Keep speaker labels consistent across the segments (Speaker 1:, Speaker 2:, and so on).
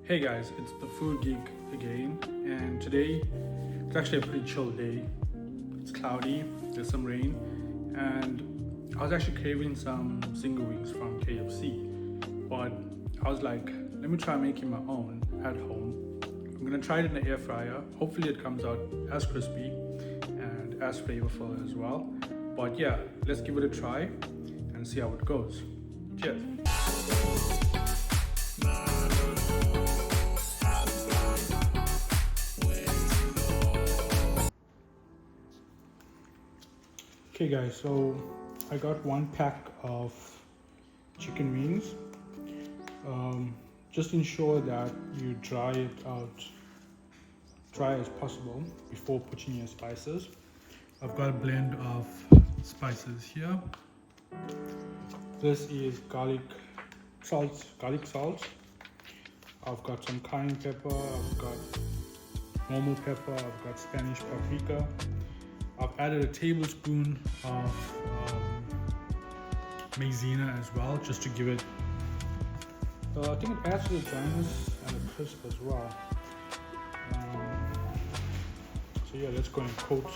Speaker 1: Hey guys, it's the Food Geek again, and today it's actually a pretty chill day. It's cloudy, there's some rain, and I was actually craving some single wings from KFC, but I was like, let me try making my own at home. I'm gonna try it in the air fryer. Hopefully, it comes out as crispy and as flavorful as well. But yeah, let's give it a try and see how it goes. Cheers. Okay guys, so I got one pack of chicken wings. Just ensure that you dry it out dry as possible before putting your spices. I've got a blend of spices here. This is garlic salt. I've got some cayenne pepper, I've got normal pepper, I've got Spanish paprika. I've added a tablespoon of maizena as well, just to give it, I think it adds to the dryness and the crisp as well. So yeah, let's go and coat.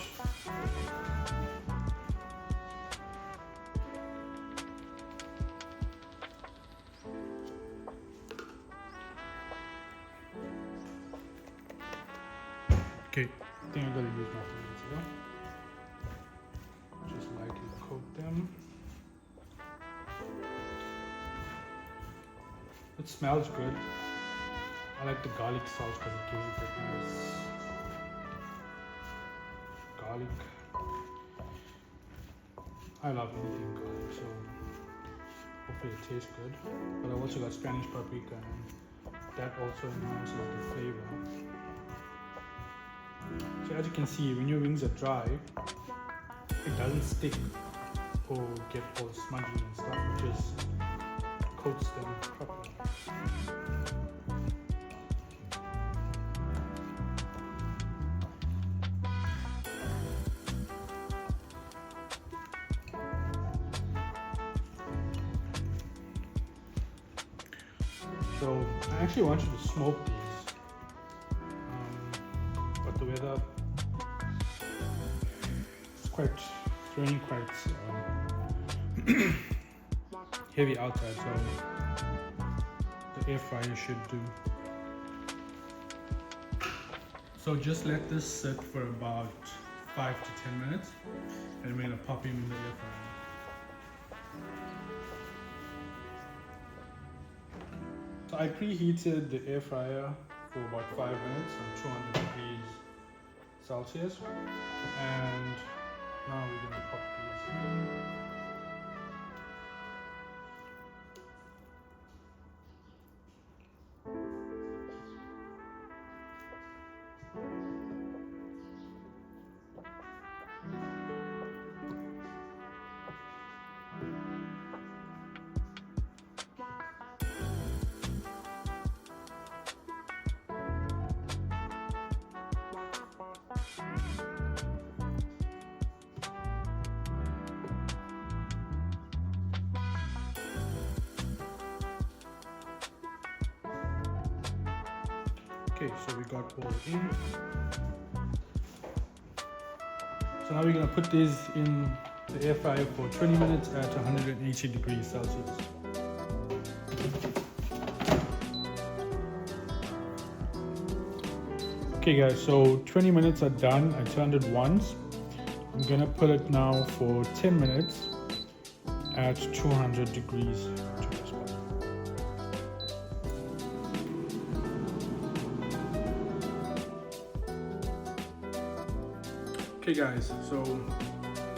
Speaker 1: Okay, I think I'm gonna use my hands here. Just lightly coat them. It smells good. I like the garlic sauce because it gives it a nice garlic. I love anything garlic, so hopefully it tastes good. But I also got Spanish paprika, and that also enhances the flavor. So as you can see, when your wings are dry, it doesn't stick or get all smudgy and stuff. It just coats them properly. So I actually wanted to smoke these, but the weather it's raining quite heavy outside, so the air fryer should do. So just let this sit for about 5 to 10 minutes, and we're gonna pop him in the air fryer. So I preheated the air fryer for about 5 minutes on 200 degrees Celsius, and now we're gonna pop these in. Okay, so we got all in. So now we're gonna put these in the air fryer for 20 minutes at 180 degrees Celsius. Okay guys, so 20 minutes are done. I turned it once. I'm gonna put it now for 10 minutes at 200 degrees to this one. Okay guys, so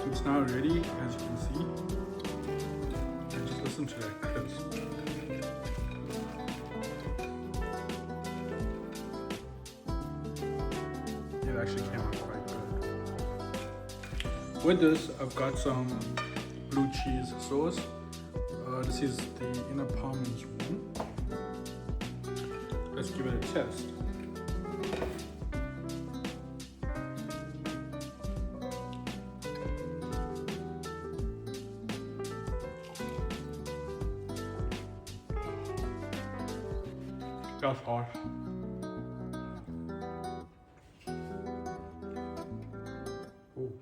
Speaker 1: it's now ready, as you can see. And just listen to that crisp. It actually came out quite good. With this, I've got some blue cheese sauce. This is the inner Parmesan one. Let's give it a test. That's hot. Ooh.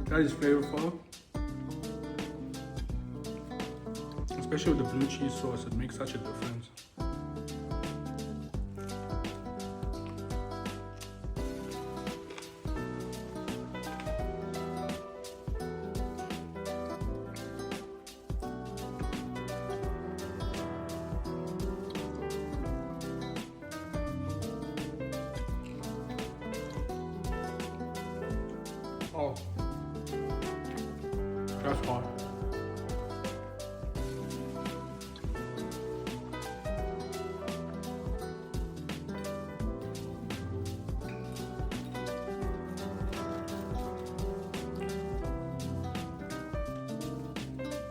Speaker 1: That is flavorful. Especially with the blue cheese sauce, it makes such a difference. Oh, that's hot.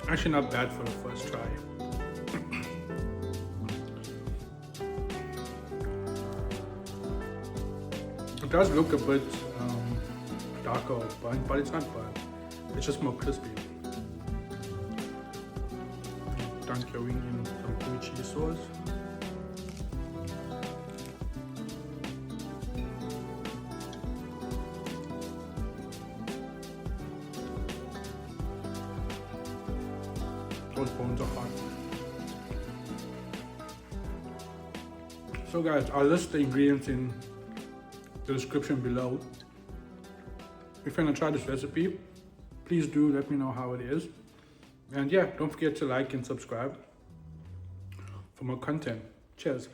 Speaker 1: Actually not bad for the first try. It does look a bit darker or burnt, but it's not burnt. It's just more crispy. Done throwing in some blue cheese sauce. Those bones are hot. So guys, I'll list the ingredients in the description below. If you're gonna try this recipe, please do let me know how it is. And yeah, don't forget to like and subscribe for more content. Cheers.